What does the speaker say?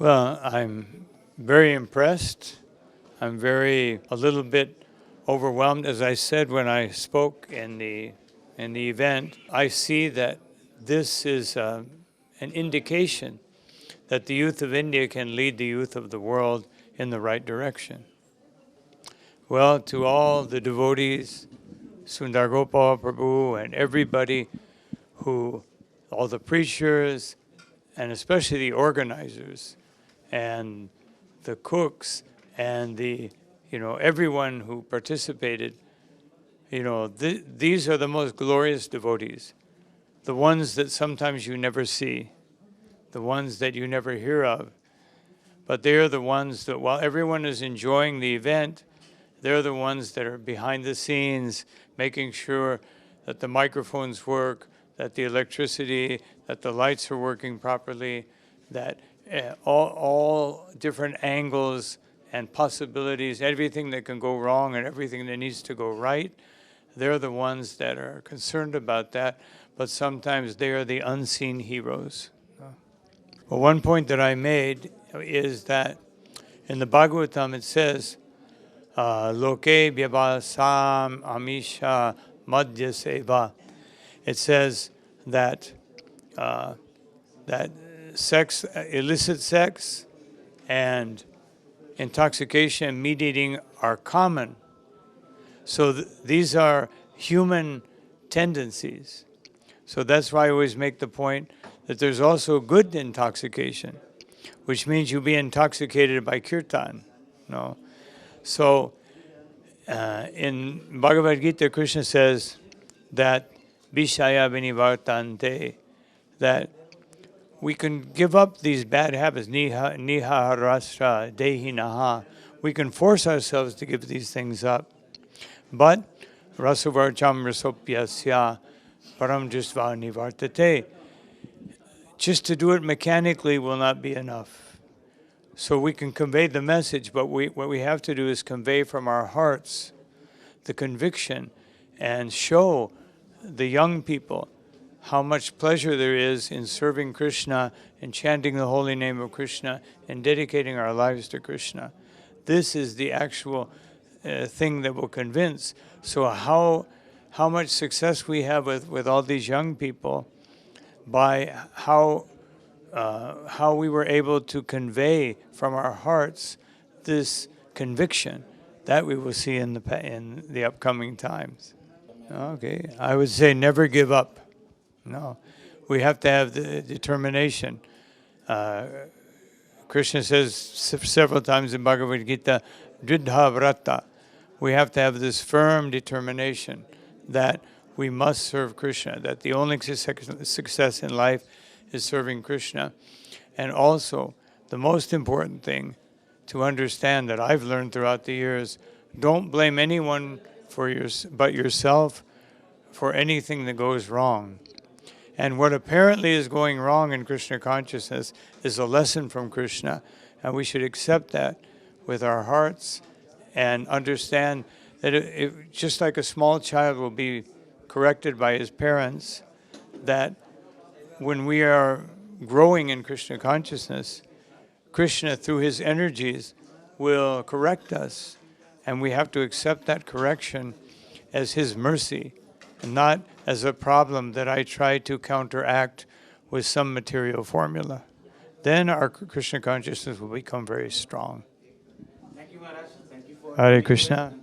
Well, I'm very impressed. I'm a little bit overwhelmed. As I said when I spoke in the event, I see that this is an indication that the youth of India can lead the youth of the world in the right direction. Well, to all the devotees, Sundar Gopal Prabhu, and everybody all the preachers, and especially the organizers, and the cooks, and everyone who participated, these are the most glorious devotees, the ones that sometimes you never see, the ones that you never hear of. But they're the ones that, while everyone is enjoying the event, they're the ones that are behind the scenes, making sure that the microphones work, that the electricity, that the lights are working properly, that all different angles and possibilities, everything that can go wrong and everything that needs to go right, they're the ones that are concerned about that, but sometimes they are the unseen heroes. Well, one point that I made is that in the Bhagavatam it says, Loke Vyabhasam Amisha Madhya Seva. It says that sex, illicit sex, and intoxication and meat eating are common. So these are human tendencies. So that's why I always make the point that there's also good intoxication, which means you'll be intoxicated by kirtan. No? So in Bhagavad Gita, Krishna says that Vishaya vinivartante, that we can give up these bad habits, niha harastra dehi naha. We can force ourselves to give these things up. But rasavarcham rasopyasya param justva nivartate. Just to do it mechanically will not be enough. So we can convey the message, but what we have to do is convey from our hearts the conviction and show the young people how much pleasure there is in serving Krishna and chanting the holy name of Krishna and dedicating our lives to Krishna. This is the actual thing that will convince. So how much success we have with all these young people by how we were able to convey from our hearts this conviction that we will see in the upcoming times. Okay, I would say never give up. No, we have to have the determination. Krishna says several times in Bhagavad Gita, Dridha Vrata. We have to have this firm determination that we must serve Krishna, that the only success in life is serving Krishna. And also, the most important thing to understand that I've learned throughout the years, don't blame anyone but yourself for anything that goes wrong. And what apparently is going wrong in Krishna consciousness is a lesson from Krishna, and we should accept that with our hearts and understand that just like a small child will be corrected by his parents, that when we are growing in Krishna consciousness, Krishna, through his energies, will correct us, and we have to accept that correction as his mercy, and not as a problem that I try to counteract with some material formula. Then our Krishna consciousness will become very strong. Thank you, Maharaj. Thank you for Hare Krishna.